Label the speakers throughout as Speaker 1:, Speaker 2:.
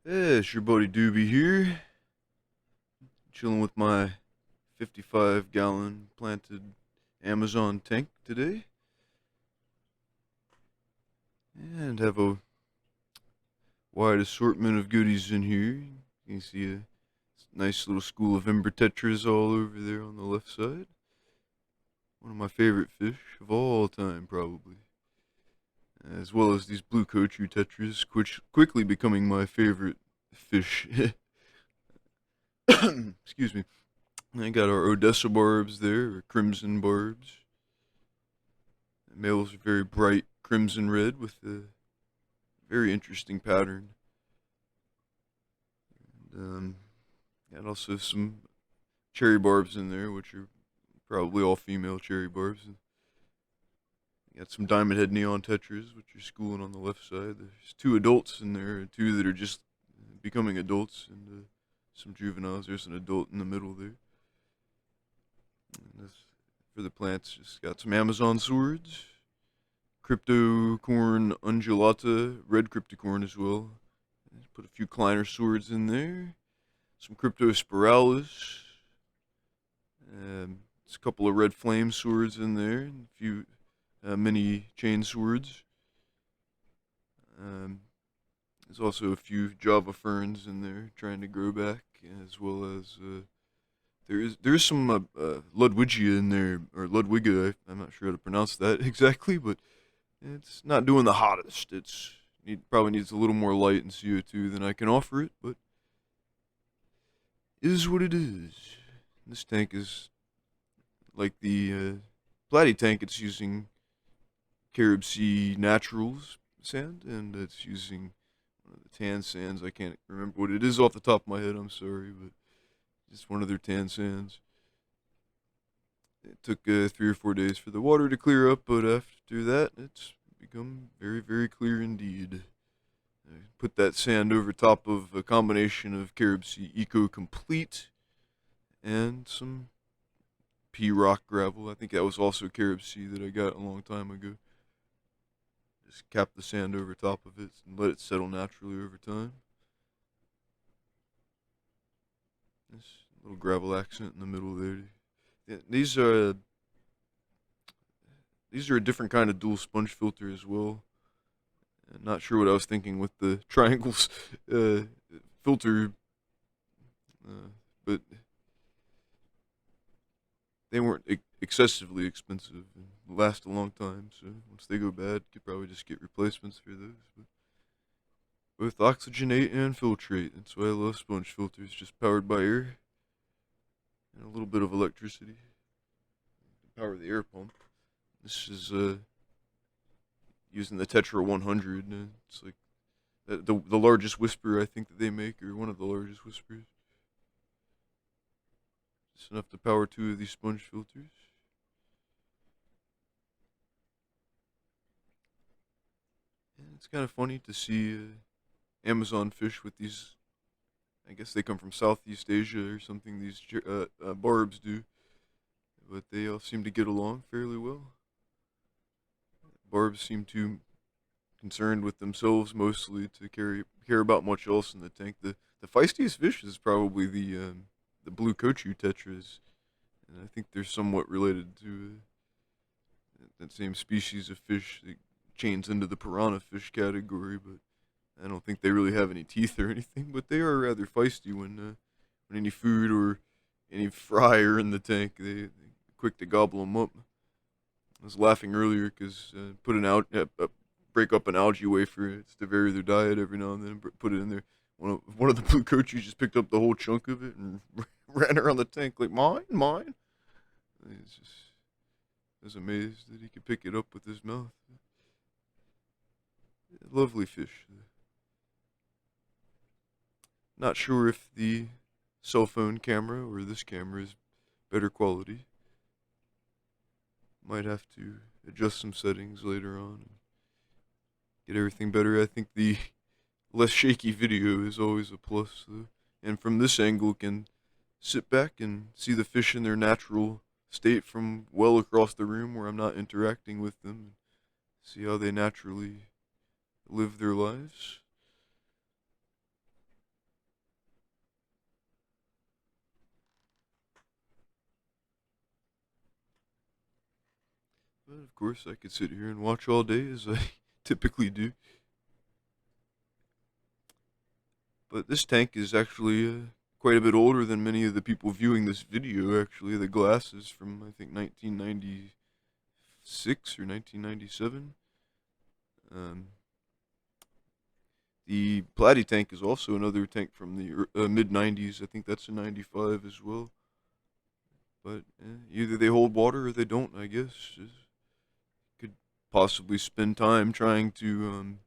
Speaker 1: Hey, it's your buddy Doobie here, chilling with my 55-gallon planted Amazon tank today, and have a wide assortment of goodies in here. You can see a nice little school of ember tetras all over there on the left side. One of my favorite fish of all time, probably. As well as these blue Kochu tetras, which quickly becoming my favorite fish. Excuse me. I got our Odessa barbs there, or crimson barbs. The males are very bright crimson red with a very interesting pattern. And got also some cherry barbs in there, which are probably all female cherry barbs. And got some diamond head neon tetras, which are schooling on the left side. There's two adults in there, two that are just becoming adults, and some juveniles. There's an adult in the middle there. And this, for the plants, just got some Amazon swords, cryptocorn undulata, red cryptocorn as well. Put a few Kleiner swords in there, some cryptospiralis, there's a couple of red flame swords in there, and a few mini chain swords. There's also a few Java ferns in there trying to grow back, as well as there's some Ludwigia in there, or Ludwiga. I'm not sure how to pronounce that exactly, but it's not doing the hottest. Probably needs a little more light and CO2 than I can offer it, but is what it is. This tank is like the Platy tank. It's using Carib Sea Naturals sand, and it's using one of the tan sands. I can't remember what it is off the top of my head. I'm sorry, but just one of their tan sands. It took 3 or 4 days for the water to clear up, but after that, it's become very, very clear indeed. I put that sand over top of a combination of Carib Sea Eco Complete and some P Rock gravel. I think that was also Carib Sea that I got a long time ago. Just cap the sand over top of it and let it settle naturally over time. This little gravel accent in the middle there. Yeah, these are a different kind of dual sponge filter as well. I'm not sure what I was thinking with the triangles uh, filter, but they weren't excessively expensive and last a long time. So once they go bad, you could probably just get replacements for those. But both oxygenate and filtrate. That's why I love sponge filters, just powered by air and a little bit of electricity to power the air pump. This is using the Tetra 100. It's like the largest whisper I think that they make, or one of the largest whispers. It's enough to power 2 of these sponge filters. And it's kind of funny to see Amazon fish with these. I guess they come from Southeast Asia or something. These barbs do, but they all seem to get along fairly well. Barbs seem too concerned with themselves mostly to care about much else in the tank. The feistiest fish is probably the blue Kochu tetras, and I think they're somewhat related to that same species of fish that chains into the piranha fish category, but I don't think they really have any teeth or anything. But they are rather feisty when any food or any fry are in the tank. They're quick to gobble them up. I was laughing earlier because break up an algae wafer. It's to vary their diet every now and then. Put it in there. One of the blue coaches just picked up the whole chunk of it and ran around the tank like mine, mine. I was amazed that he could pick it up with his mouth. Lovely fish. Not sure if the cell phone camera or this camera is better quality. Might have to adjust some settings later on and get everything better. I think the less shaky video is always a plus. And from this angle, can sit back and see the fish in their natural state from well across the room where I'm not interacting with them. See how they naturally live their lives. But of course, I could sit here and watch all day as I typically do. But this tank is actually quite a bit older than many of the people viewing this video. Actually, the glass is from I think 1996 or 1997. Um, the Platy tank is also another tank from the mid 90s. I think that's a 95 as well. But either they hold water or they don't, I guess. Just could possibly spend time trying to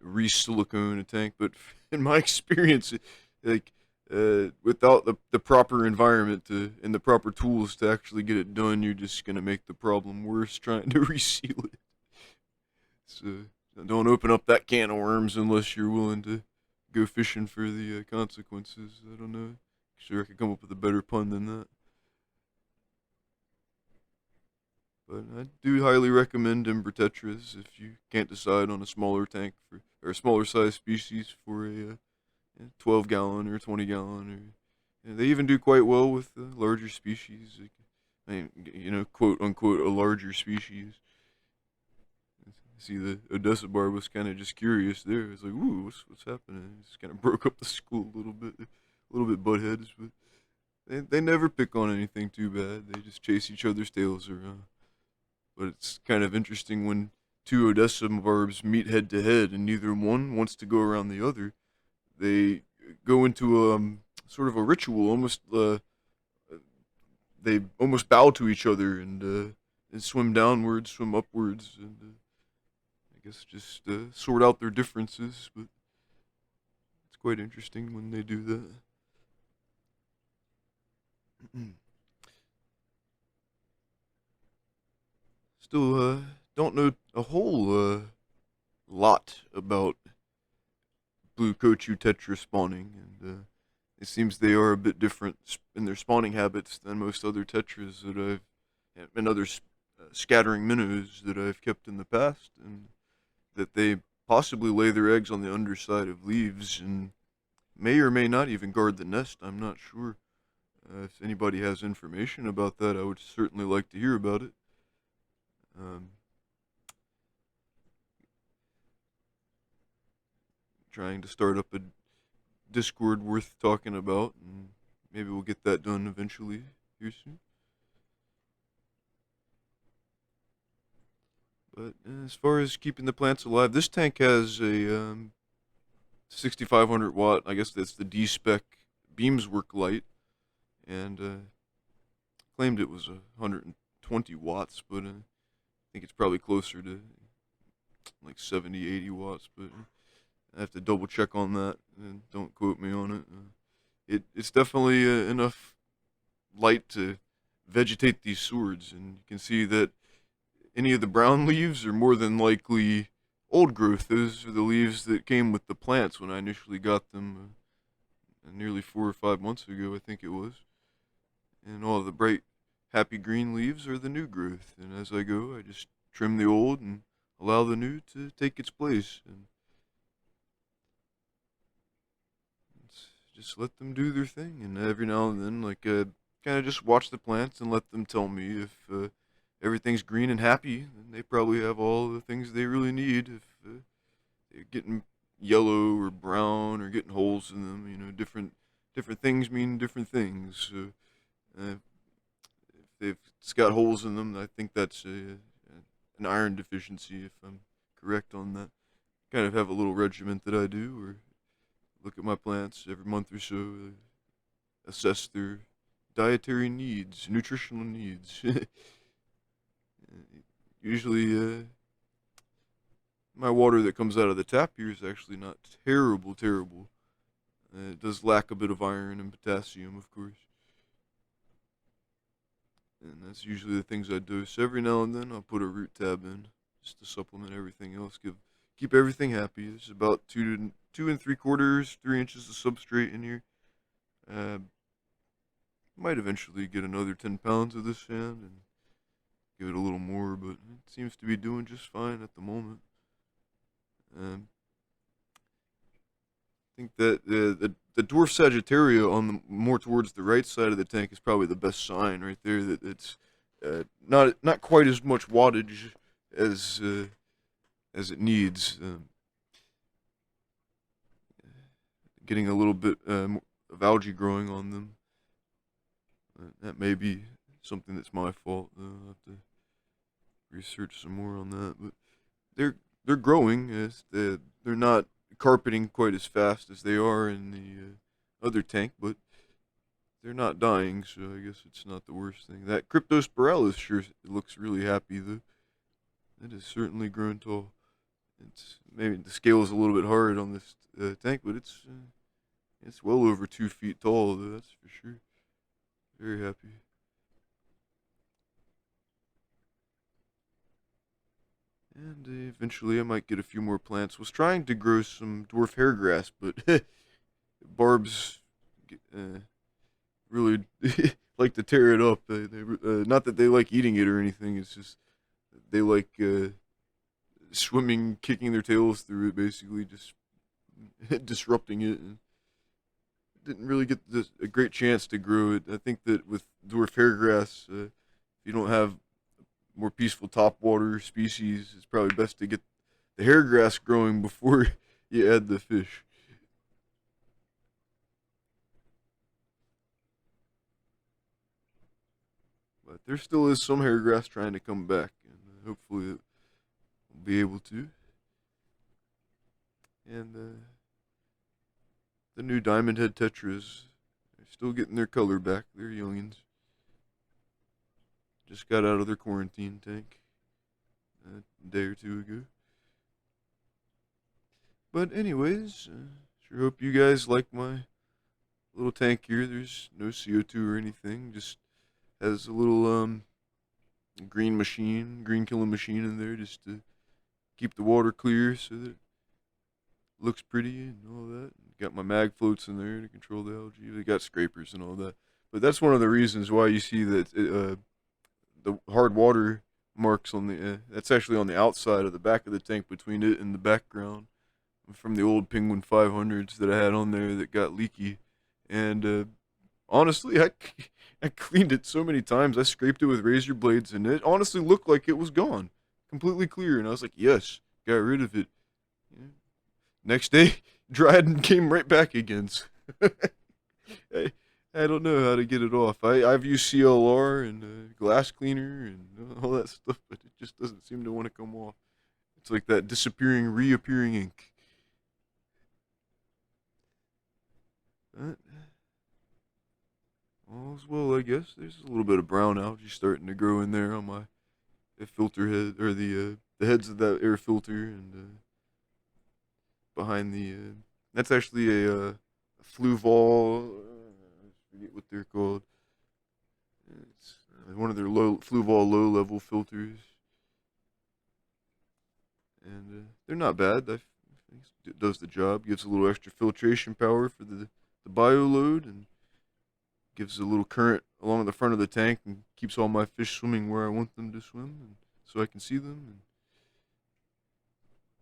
Speaker 1: re-silicone a tank, but in my experience, like without the proper environment and the proper tools to actually get it done, you're just gonna make the problem worse trying to reseal it. So don't open up that can of worms unless you're willing to go fishing for the consequences. I don't know. Sure, I could come up with a better pun than that. But I do highly recommend Ember Tetras if you can't decide on a smaller tank for or a smaller size species for a 12 gallon or 20 gallon or they even do quite well with larger species. Like, I mean, quote unquote, a larger species. See, the Odessa bar was kind of just curious there. It's like, ooh, what's happening? It just kind of broke up the school a little bit butt heads, but they never pick on anything too bad. They just chase each other's tails around. But it's kind of interesting when two Odessa barbs meet head to head, and neither one wants to go around the other. They go into sort of a ritual, almost they almost bow to each other and swim downwards, swim upwards, and I guess just sort out their differences. But it's quite interesting when they do that. Still, don't know a whole lot about blue Kochu Tetra spawning, and it seems they are a bit different in their spawning habits than most other Tetras that and other scattering minnows that I've kept in the past, and that they possibly lay their eggs on the underside of leaves and may or may not even guard the nest. I'm not sure. If anybody has information about that, I would certainly like to hear about it. Um, Trying to start up a Discord worth talking about, and maybe we'll get that done eventually here soon. But as far as keeping the plants alive, this tank has a 6500 watt. I guess that's the D spec Beamswork light, and claimed it was 120 watts, but I think it's probably closer to like 70, 80 watts. But I have to double check on that, and don't quote me on it. It's definitely enough light to vegetate these swords, and you can see that any of the brown leaves are more than likely old growth. Those are the leaves that came with the plants when I initially got them nearly 4 or 5 months ago, I think it was. And all of the bright, happy green leaves are the new growth. And as I go, I just trim the old and allow the new to take its place. And just let them do their thing. And every now and then, like, kind of just watch the plants and let them tell me if everything's green and happy, then they probably have all the things they really need. If they're getting yellow or brown or getting holes in them, different things mean different things. So if it's got holes in them, I think that's an iron deficiency, if I'm correct on that. Kind of have a little regiment that I do, or look at my plants every month or so, assess their dietary needs, nutritional needs. Usually, my water that comes out of the tap here is actually not terrible. It does lack a bit of iron and potassium, of course. And that's usually the things I do. So every now and then I'll put a root tab in just to supplement everything else. Keep everything happy. There's about 2 and 3/4, 3 inches of substrate in here. Uh, might eventually get another 10 pounds of this sand and give it a little more, but it seems to be doing just fine at the moment. I think that the dwarf Sagittaria on the more towards the right side of the tank is probably the best sign right there that it's not quite as much wattage as as it needs. Getting a little bit of algae growing on them. That may be something that's my fault. I'll have to research some more on that. But they're they're growing. They're not carpeting quite as fast as they are in the other tank, but they're not dying, so I guess it's not the worst thing. That Cryptosporellus sure looks really happy though. It has certainly grown tall. It's maybe the scale is a little bit hard on this tank, but it's well over 2 feet tall though. That's for sure. Very happy. And eventually I might get a few more plants. Was trying to grow some dwarf hair grass, but barbs really like to tear it up. Not that they like eating it or anything. It's just they like swimming, kicking their tails through it, basically just disrupting it. And didn't really get a great chance to grow it. I think that with dwarf hair grass, if you don't have more peaceful topwater species, it's probably best to get the hair grass growing before you add the fish. But there still is some hair grass trying to come back, and hopefully it will be able to. And the new diamond head tetras, they're still getting their color back. They're youngins. Just got out of their quarantine tank a day or two ago. But anyways, sure hope you guys like my little tank here. There's no CO2 or anything. Just has a little green killing machine in there just to keep the water clear so that it looks pretty and all that. Got my mag floats in there to control the algae. They got scrapers and all that. But that's one of the reasons why you see that the hard water marks on the that's actually on the outside of the back of the tank between it and the background from the old Penguin 500s that I had on there that got leaky. And honestly, I cleaned it so many times. I scraped it with razor blades, and it honestly looked like it was gone, completely clear. And I was like, yes, got rid of it. Yeah. Next day, dried and came right back again. So I, I don't know how to get it off. I've used CLR and glass cleaner and all that stuff, but it just doesn't seem to want to come off. It's like that disappearing, reappearing ink. But all's well, I guess. There's a little bit of brown algae starting to grow in there on my filter head, or the heads of that air filter, and behind the that's actually a Fluval. I forget what they're called. It's one of their low Fluval low level filters, and they're not bad. I think it does the job. Gives a little extra filtration power for the bio load, and gives a little current along the front of the tank and keeps all my fish swimming where I want them to swim, and so I can see them.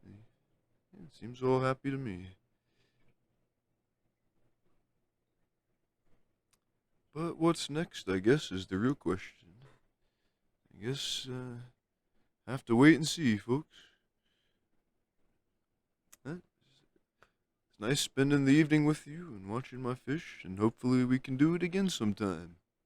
Speaker 1: And it seems all happy to me. But what's next, I guess, is the real question. I guess have to wait and see, folks. It's nice spending the evening with you and watching my fish, and hopefully we can do it again sometime.